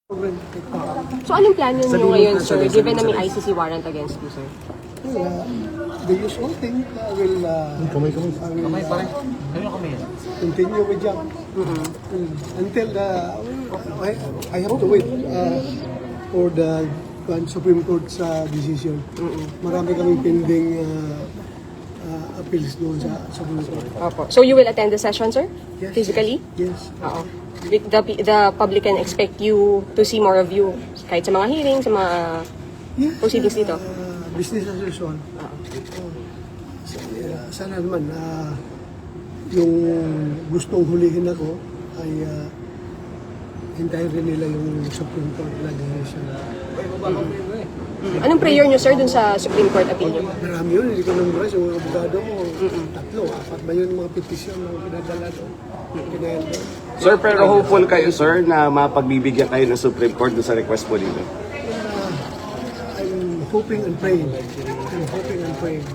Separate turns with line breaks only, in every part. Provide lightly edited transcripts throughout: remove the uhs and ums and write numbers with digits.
So anong plano niyo ngayon, sir, given na may ICC warrant against you, sir?
Well, the usual thing, I will continue with job until I have to wait for the Supreme Court's decision. Marami kaming pending appeals doon sa Supreme Court.
So you will attend the session, sir?
Yes.
Physically?
Yes.
Oo. The public can expect you to see more of you kahit sa mga hearings, sa mga proceedings dito?
Business as usual. Sana naman yung gustong hulihin ako ay hintayin rin nila yung Supreme Court na decision.
Anong prayer niyo, sir, dun sa Supreme Court opinion?
Marami yun, hindi ko namuras. Yung mga abogado ko, 3, 4 ba yun mga petisyon na pinadala doon. Kinayal doon.
Sir, pero hopeful kayo, sir, na mapagbibigyan kayo ng Supreme Court doon sa request po dito?
I'm hoping and praying. I'm hoping and praying.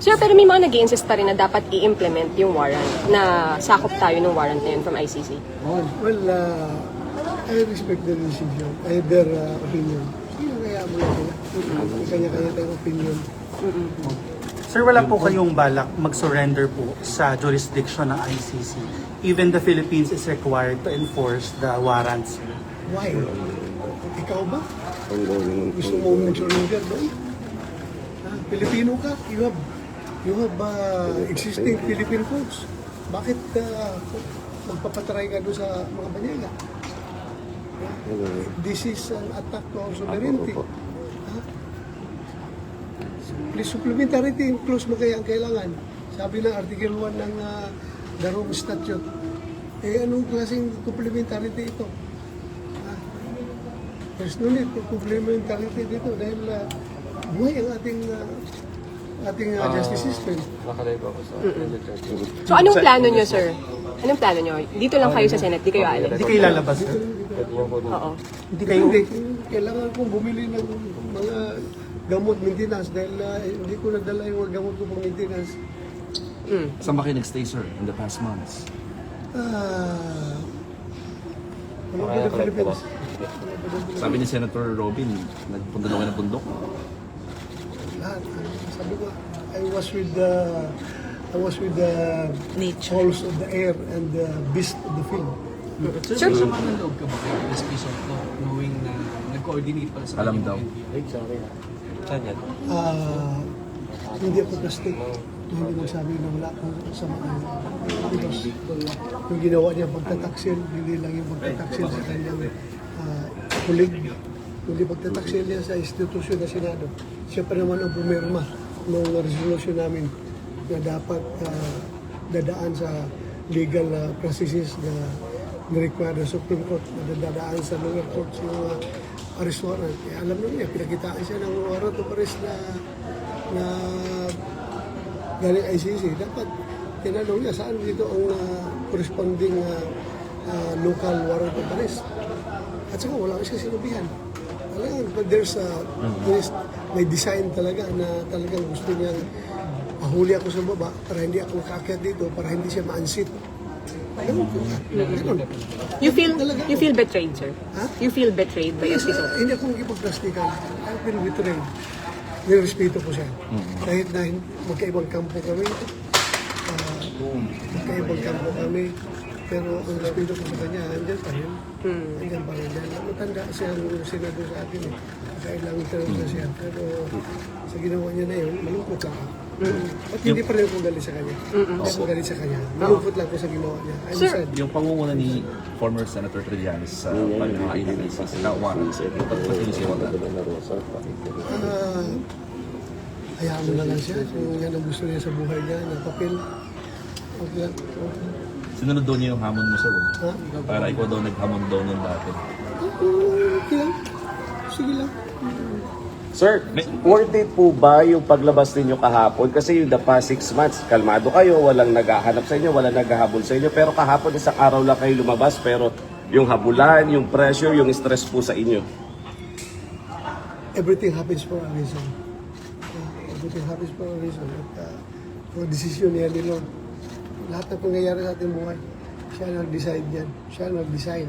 Sir, pero may mga nag-i-insist pa rin na dapat i-implement yung warrant, na sakop tayo ng warrant na yun from ICC.
Well, I respect their decision, their opinion. Sige, kaya mo lang sila. Kanya-kanya tayong opinion.
Sir, wala po kayong balak mag-surrender po sa jurisdiction ng ICC. Even the Philippines is required to enforce the warrants.
Why? Ikaw ba? Gusto mo mag-surrender doon? Pilipino ka? You have existing Philippine codes. Bakit magpapatry ka doon sa mga Banyaga? This is an attack to our sovereignty. Please, supplementarity clause mo kaya ang kailangan. Sabi ng Article 1 ng the Rome Statute. Anong klaseng complementarity ito? There's no need for complementarity dito dahil buhay ang ating justice system.
So anong plano niyo, sir? Anong plano niyo? Dito lang kayo sa Senate, di kayo alis?
Hindi kayo lalabas, sir?
Oo.
Hindi kayo...
Hindi, kailangan kong bumili ng mga gamot maintenance dahil hindi ko nadala yung mga gamot ko pang maintenance.
Saan ba kayo nag-stay, sir, in the past months?
Ano ba the Philippines?
Sabi ni Senator Robin, nagpunta daw kayo ng bundok.
Lahat. Sabi ko, I was with the
Nature.
halls of the air and the beast of the field.
Sir,
Sama ng loob ka ba kayo this piece of law, knowing na nag-coordinate pala sa
Alam daw.
Hindi ako plastic. Hindi mo sabi na wala akong samaan. Because yung ginawa niya pagtataksil, hindi lang yung pagtataksil sa kanyang kulig. Kundi pagtataksil niya sa institusyon na Senado. Siya pa naman ang pumirma ng resolution namin na dapat dadaan sa legal processes na ni-require ng Supreme Court na dadaan sa lower courts yung arrest warrant. Alam naman niya, pinakitaan siya ng warrant of arrest na galing ICC. Dapat tinanong niya saan dito ang corresponding local warrant of arrest. At saka wala siya sinabihan. Talagang may design talaga na talagang gusto niya mahuli ako sa baba para hindi ako makaakyat dito, para hindi siya ma-unseat.
you feel betrayed, sir?
Ha?
You feel betrayed by
Yes,
SC?
hindi ako magkipagplastikan. I feel betrayed. Nirespeto ko siya. Kahit na magkaibang kampo kami, pero ang respeto ko sa kanya, andyan pa rin. Andyan pa rin. Dahil matanda siya ang senado sa akin eh. Kailangan term na siya. Pero sa ginawa niya na yun, malungkot lang ako. At hindi pa rin ako galit sa kanya. Hindi ako galit sa kanya. Malungkot lang ako sa ginawa niya. I'm
Sir,
sad.
Yung pangunguna ni former Senator Trillanes sa pagkakain ng ICC na warrants, pag-inisiwan na.
Hayaan mo na lang siya. Kung yan ang gusto niya sa buhay niya, na papel. Okay lang.
Sinunod daw niya yung hamon mo, sir.
Ha?
Para ikaw daw naghamon daw nun dati.
Okay lang. Sige lang.
Sir, worth it po ba yung paglabas ninyo kahapon? Kasi yung the past 6 months, kalmado kayo, walang naghahanap sa inyo, walang naghahabol sa inyo. Pero kahapon, isang araw lang kayo lumabas, pero yung habulan, yung pressure, yung stress po sa inyo.
Everything happens for a reason. Everything happens for a reason. At for decision niya ni Lord. Lahat ng pangyayari sa ating buhay, siya nag-decide yan. Siya nag-design.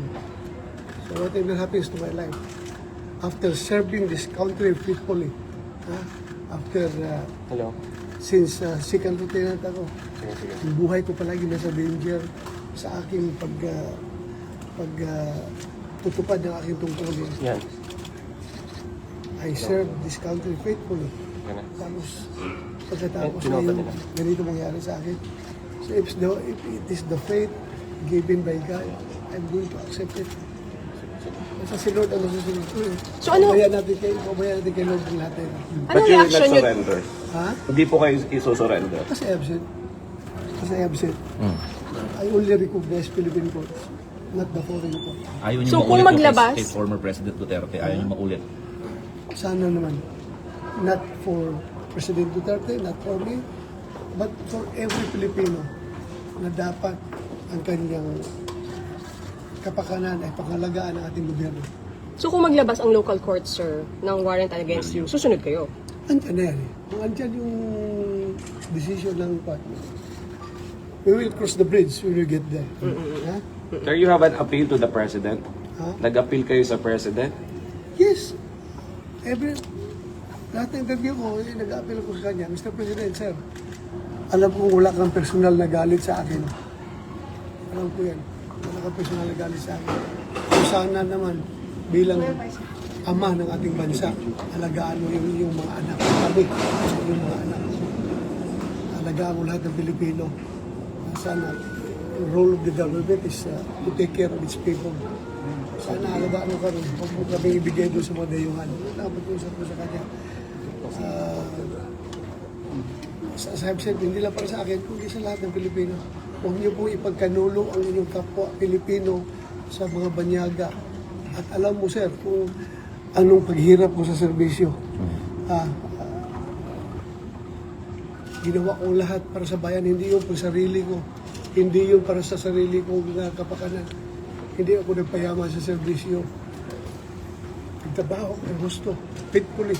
So whatever happens to my life, after serving this country faithfully, after, since second lieutenant ako, yung buhay ko palagi nasa danger sa aking tutupad ng aking tungkulin. I serve this country faithfully. Tapos, pagkatapos na yung ganito mangyari sa akin, so if it is the faith given by God, I'm going to accept it. Sa si Lord ang masusunod ko eh.
So ano-
Pabayaan natin kay Lord ang lahat eh.
But you will
reaction
not
niyo?
surrender.
Ha?
Hindi po kayo isusurrender.
Kasi absent. I only recognize Philippine courts, not the foreign courts.
Ayaw niyo
So,
maulit
kung
yung
maglabas-
kay former President Duterte. Ayaw niyo maulit.
Sana naman, not for President Duterte, not for me, but for every Filipino na dapat ang kanyang kapakanan ay pangalagaan ng ating gobyerno.
So kung maglabas ang local court, sir, ng warrant against you, susunod kayo?
Andyan na yan eh. Kung andyan yung decision ng partner, we will cross the bridge when we get there. Ha?
Sir, you have an appeal to the President?
Ha?
Nag-appeal kayo sa President?
Yes. Lahat ng interview ko, nag-appeal ko sa kanya, Mr. President, sir, alam ko wala kang personal na galit sa akin. Alam ko yan. Wala kang personal na galit sa akin. So sana naman, bilang ama ng ating bansa, alagaan mo yung mga anak. Kami, yung mga anak. Alagaan mo lahat ng Pilipino. Sana, the role of the government is to take care of its people. Sana alagaan mo ka rin. Huwag mo kami ibigay doon sa mga dayuhan. Napag-usap ko sa kanya. As I've said, hindi lang para sa akin, kundi sa lahat ng Pilipino. Huwag niyo po ipagkanulo ang inyong kapwa Pilipino sa mga banyaga. At alam mo, sir, kung anong paghirap ko sa serbisyo. Ginawa ko lahat para sa bayan, hindi yung pang sarili ko. Hindi yung para sa sarili kong kapakanan. Hindi ako nagpayaman sa serbisyo. Nagtrabaho ng gusto, faithfully.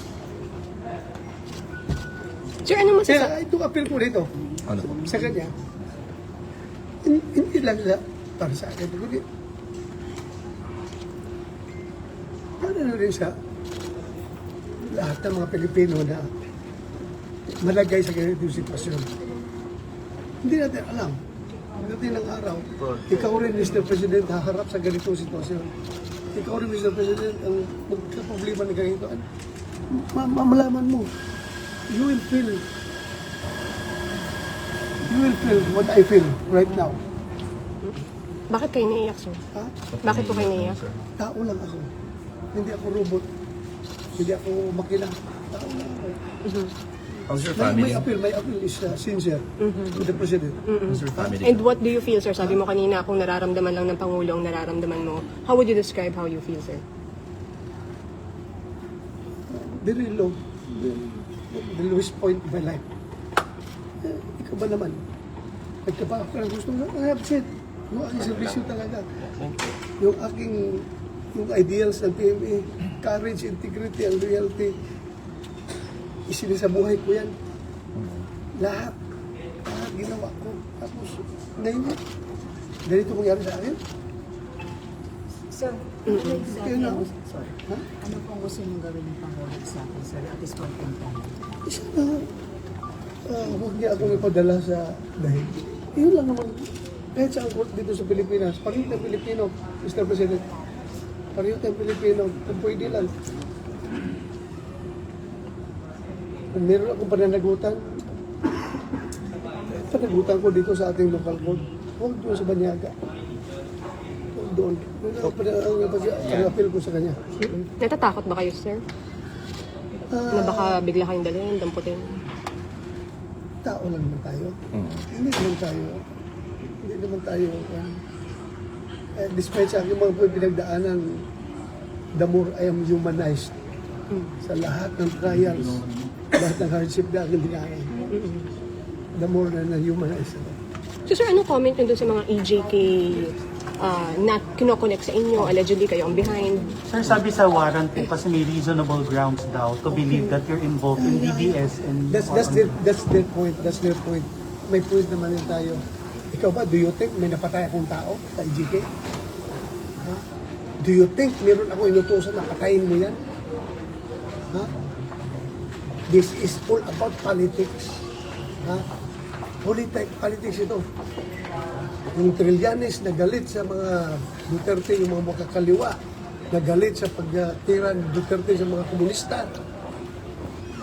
Sir, ano masasabi?
Kaya itong appeal ko dito,
Ano?
sa kanya, hindi lang para sa akin, kundi para na rin sa lahat ng mga Pilipino na malagay sa ganitong sitwasyon. Hindi natin alam. Pagdating ng araw, ikaw rin, Mr. President, haharap sa ganitong sitwasyon. Ikaw rin, Mr. President, ang magkaproblema na ganito. Mamalaman mo. You will feel what I feel right now.
Bakit kayo naiyak, sir?
Ha?
Bakit po kayo naiyak?
Tao lang ako. Hindi ako robot. Hindi ako makina. Tao lang ako.
How's your
My
family?
appeal is sincere to the President.
How's your family?
And what do you feel, sir? Sabi mo kanina, kung nararamdaman lang ng Pangulo ang nararamdaman mo, how would you describe how you feel, sir?
Very low. The lowest point of my life. Ikaw ba naman? Nagtrabaho ka ng gusto mo, I have said, yung aking servisyo talaga. Yung ideals ng PMA, courage, integrity, and loyalty, isinisabuhay ko yan. Lahat ginawa ko. Tapos, ngayon, ganito mangyari sa akin.
Sir,
Kaya na ako.
sorry.
Ha?
Ano pong gusto niyong gawin ng Pangulo sa akin, sir, at this point in time?
Isa na, huwag niya akong ipadala sa dahil. Yun lang naman. Kahit sa court dito sa Pilipinas, pareho tayong Pilipino, Mr. President. Pareho tayong Pilipino, kung pwede lang. Kung meron akong pananagutan ko dito sa ating local court. Huwag doon sa Banyaga. Huwag doon. Ang appeal ko sa kanya.
Natatakot ba kayo, sir? Na baka bigla kayong dalhin, damputin?
Tao lang naman tayo. Hindi naman tayo despite sa aking mga pinagdaanan, the more I am humanized sa lahat ng trials, lahat ng hardship na aking dinaanan, the more na na-humanize ako.
So, sir, anong comment nyo dun sa mga EJK na kinoconnect sa inyo? Allegedly, kayo ang behind.
Sir, sabi sa warrant po kasi may reasonable grounds daw to believe that you're involved in DDS and...
That's their point. That's their point. May point naman din tayo. Ikaw ba, do you think may napatay akong tao sa EJK? Ha? Do you think meron ako inutusan na patayin mo yan? Ha? This is all about politics. Ha? Politics ito. Yung Trillanes na galit sa mga Duterte, yung mga makakaliwa, na galit sa pagtira ni Duterte sa mga komunista.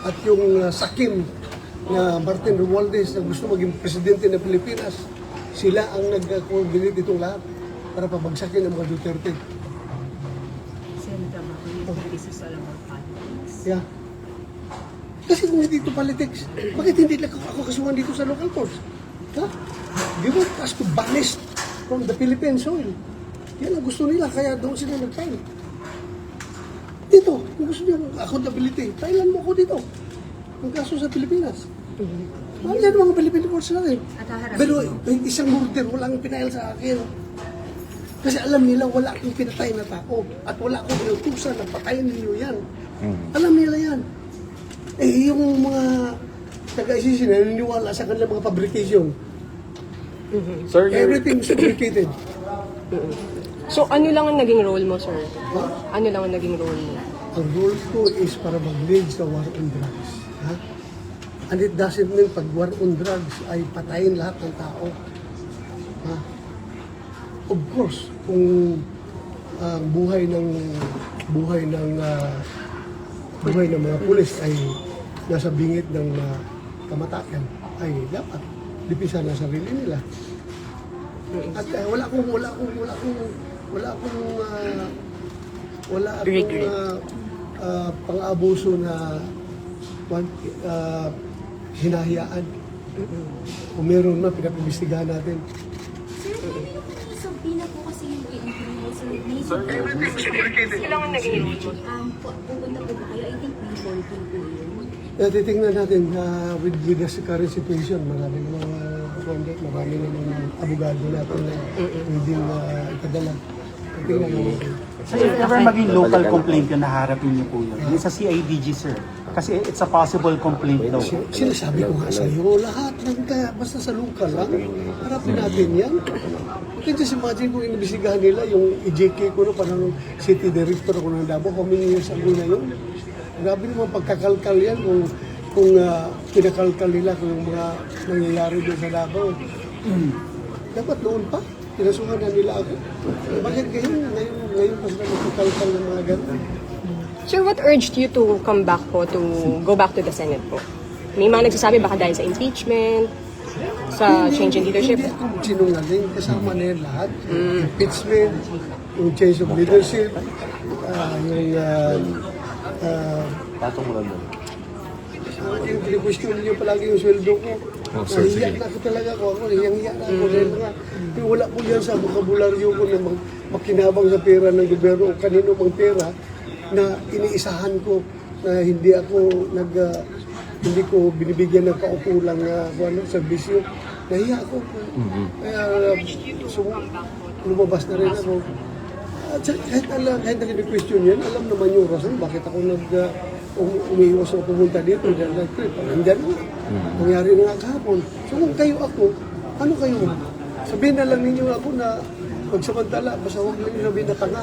At yung Sakim na Martin Romualdez na gusto maging presidente ng Pilipinas, sila ang nag-coordinate itong lahat para pabagsakin ang mga Duterte.
Senator Marcolita, this is all about politics.
Yeah. Kasi kung hindi ito politics, bakit hindi ako kasuhan dito sa local courts? Ha? They want us to banish from the Philippine soil. Yan ang gusto nila, kaya doon sila nag-file. Dito, kung gusto nyo accountability, filean mo ako dito. Ang kaso sa Pilipinas. Yan ang mga Philippine courts natin. Pero isang murder, walang pinail sa akin. Kasi alam nila wala akong pinatay na tao at wala akong inutusan na patayin ninyo yan. Alam nila yan. Eh, yung mga taga-ICC na naniniwala sa kanilang mga fabrication,
Sir,
everything is fabricated.
So, ano lang ang naging role mo, sir? Ano lang ang naging role mo?
Ang role ko is para mag-lead sa war on drugs. Ha? And it doesn't mean pag war on drugs ay patayin lahat ng tao. Ha? Of course, kung ang buhay ng mga pulis ay nasa bingit ng kamatayan, ay dapat lipisan na sarili nila. At wala akong pang-abuso na hinahayaan. Kung meron na, pinapibistigahan natin.
Sir, pina po kasi yung sir,
Kailangan naging role mo.
pupunta po ba kayo? I think before po yun.
Titingnan natin with the current situation, marami namang abogado natin na hindi ipadala. Titingnan natin.
So if ever maging local complaint yung naharapin niyo po yun, yung sa CIDG, sir, kasi it's a possible complaint daw.
Sinasabi ko nga sa iyo, lahat ng basta sa local lang, harapin natin yan. You can just imagine kung inibisigahan nila yung EJK ko no, parang city director ko ng Davao, how many years ago na yun. Grabe naman pagkakalkal yan kung pinakalkal nila kung yung mga nangyayari doon sa Davao. Dapat noon pa, pinasuhan na nila ako. Bakit ngayon pa sila magkakalkal ng mga ganun?
Sir, what urged you to come back po, to go back to the Senate po? May mga nagsasabi baka dahil sa impeachment, sa change in leadership?
Hindi ako sinungaling, kasama na yan lahat. Impeachment, yung change of leadership,
patong mo lang doon.
yung kini-question niyo palagi yung sweldo ko. Nahiya na ako talaga ko. Hiyang-hiya na ako. Dahil nga, wala po yan sa vokabularyo ko na makinabang sa pera ng gobyerno o kanino mang pera na iniisahan ko na hindi hindi ko binibigyan ng kaukulang serbisyo. Nahiya ako. Kaya lumabas na rin ako. At kahit nag-question yan, alam naman yung rason bakit ako umiiwas o pumunta dito dahil nag-trip. Nandyan mo. Nangyari na nga kahapon. So kung kayo ako, ano kayo? Sabihin na lang ninyo ako na magsamantala, basta huwag lang sabihin na tanga.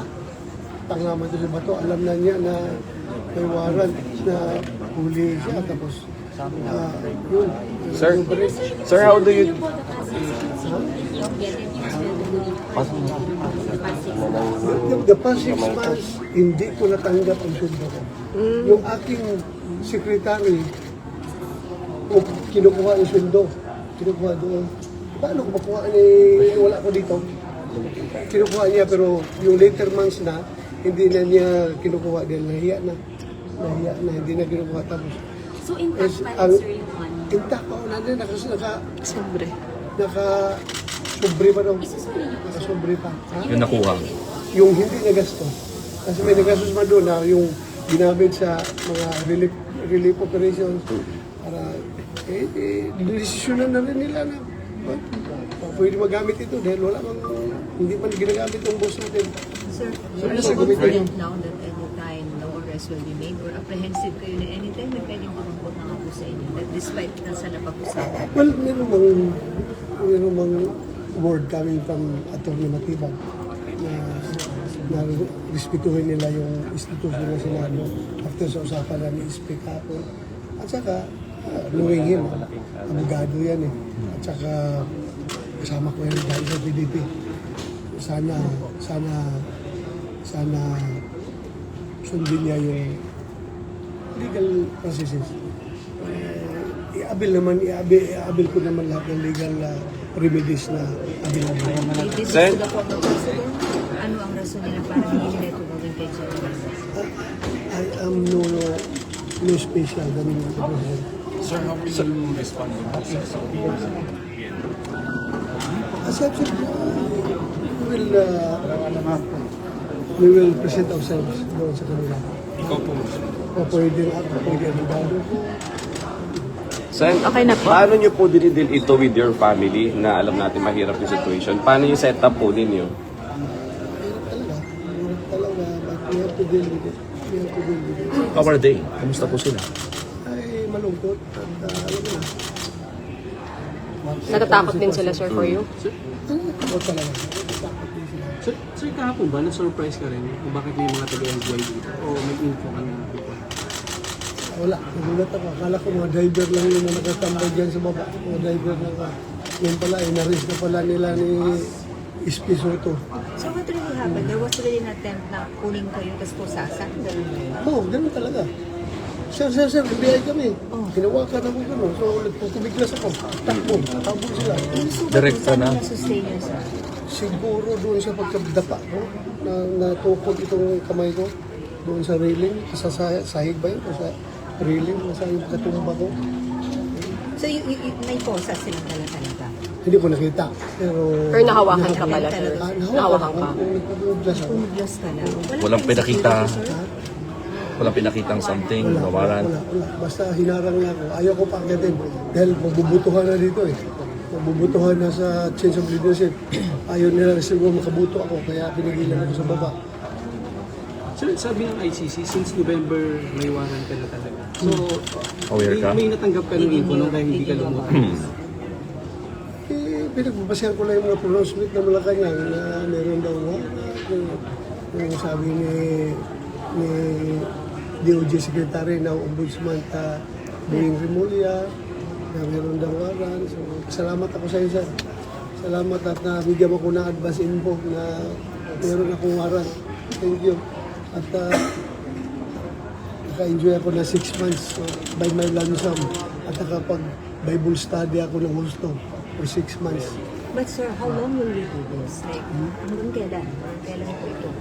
Tanga man ito sa bato. Alam na niya na may warrant na huli siya. Tapos, yun.
Sir, how do you...
The past 6 months, hindi ko natanggap ang sundo ko. Yung aking secretary, kinukuha yung sundo. Kinukuha doon. Paano ko makuha wala ko dito? Kinukuha niya, pero yung later months na, hindi na niya kinukuha dahil nahiya na, hindi na kinukuha. Tapos,
So intact pa rin, sir, yung money?
intact pa ako nandun, naka-sobre pa daw. Naka-sobre pa. Ha?
Yung nakuha.
Yung hindi nagastos. Kasi may nagastos man doon na yung ginamit sa mga relief operations para desisyonan na rin nila na pwede magamit ito dahil wala mang hindi man ginagamit yung boss natin.
Sir,
So,
are you
nasa committee yun.
confident now that anytime no arrest will be made or apprehensive kayo na anytime na pwedeng tumangkot na nga po sa inyo that despite na sa napag-usapan?
Well, meron mang word coming from Atty. Matibag na na respetuhin nila yung institusyon ng Senado after sa usapan na ni-speak hapon. At saka, knowing him, abogado yan eh. At saka, kasama ko yan dahil sa PDP. Sana sundin niya yung legal processes. Iabil ko naman lahat ng legal remedies na available.
This is
Sen?
to the former president. Ano ang rason nila para hindi nila ito gawin kay Jerry?
I am no special than the president.
Sir, how will you respond to this?
As I've said, we will present ourselves doon sa kanila.
Ikaw po.
O pwede abogado ko.
Sen, paano nyo po dinidil ito with your family na alam natin mahirap yung situation? Paano yung setup po ninyo?
Talaga. But we have to deal with it.
How are they? Kamusta po sila?
Ay, malungkot. At alam mo na.
Natatakot din sila, sir, for you?
Huwag talaga. Natatakot din sila.
Sir, kahapon ba, na-surprise ka rin kung bakit may mga taga-NBI dito? O may info ka na?
Wala, nagulat ako. Akala ko mga driver lang yung nakatambay dyan sa baba. Mga driver lang. Yun pala, inaris na pala nila ni SP Soto.
So what really happened? There was really an attempt na kunin kayo tapos pusasan? Ganun ba yun?
Oo, ganun talaga. Sir, NBI kami. Hinawakan ako gano'n. So, nagpupumiglas ako. Takbo, habol sila.
Direkta na.
Sustain yun, sir.
Siguro doon sa pagkadapa ko, na natukod itong kamay ko, doon sa railing, sa sahig ba yun? O sa railing, nasa yung katumba ko.
So may posa silang dala talaga?
Hindi ko nakita. Pero...
Or nahawakan ka pala, sir?
Nahawakan
ka?
ako. Nagpupumiglas ako.
Pumiglas ka lang?
Walang pinakita. Walang pinakitang something, nawalan.
Wala. Basta hinarang na ako. Ayaw ko pakitin. Dahil mabubutuhan na dito eh. Mabubutuhan na sa change of leadership. Ayaw nila na siguro makabuto ako. Kaya pinigilan ako sa baba.
Sir, sabi ng ICC, since November, may warrant ka na talaga. So,
Aware ka?
may natanggap ka ng info nung kaya hindi ka lumot.
Pinagbabasehan ko lang yung mga pronouncement na Malacanang na meron daw nga. Yung sabi ni DOJ Secretary na Ombudsman Boying Rimulya na meron daw waran. So, salamat ako sa iyo, sir. Salamat at nabigyan mo ko ng advance info na meron akong waran. Thank you. At naka-enjoy ako na 6 months by my lump sum. At nakapag Bible study ako ng gusto for 6 months.
But sir, how long will we do this? Like, hanggang kailan? Kailan po ito?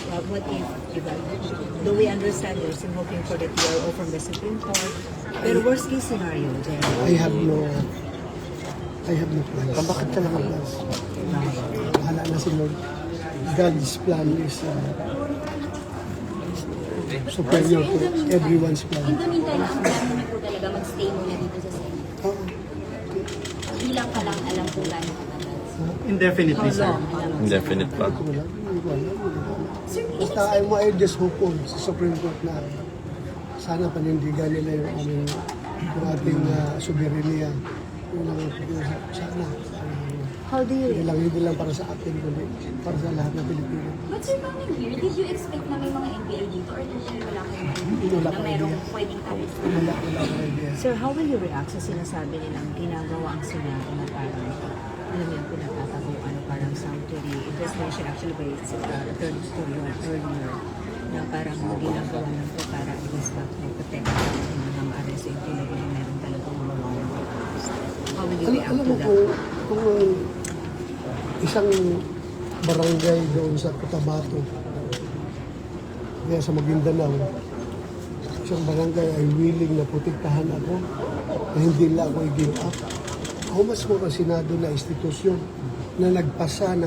What if, diba? Do we understand you're still hoping for the TRO from the Supreme Court? Pero worst case scenario, General.
I have no plans. Bakit ka naman plans? Bahala na si Lord. God's plan is superior to everyone's plan.
In the meantime, ang plano niyo po talaga mag-stay muna dito sa Senate.
Oo.
Bilang ka lang alam kung gano'n katagal.
Indefinitely, sir.
Indefinite pa.
Wala. Basta I just hope po sa Supreme Court na sana panindigan nila yung ating soberanya. Sana.
How do you
Hindi lang para sa atin, kundi para sa lahat ng Pilipino.
But sir, coming here, did you expect na may mga NBI dito or wala kayong
Wala
na
ko
merong
idea.
pwedeng alis?
Wala akong idea.
Sir, how will you react sa sinasabi nilang ginagawa ang Senado na parang, alam mo yung pinatataguan, parang sanctuary? It was mentioned actually by third story or earlier na parang ginagawa lang po para at least protect yung mga arrest yung tinag na meron talagang mga warrant. How will you react
Alam
to
mo
that?
kung isang barangay doon sa Cotabato, kaya sa Maguindanao, isang barangay ay willing na protektahan ako na hindi nila ako i-give up. How much more ang Senado na institusyon na nagpasa ng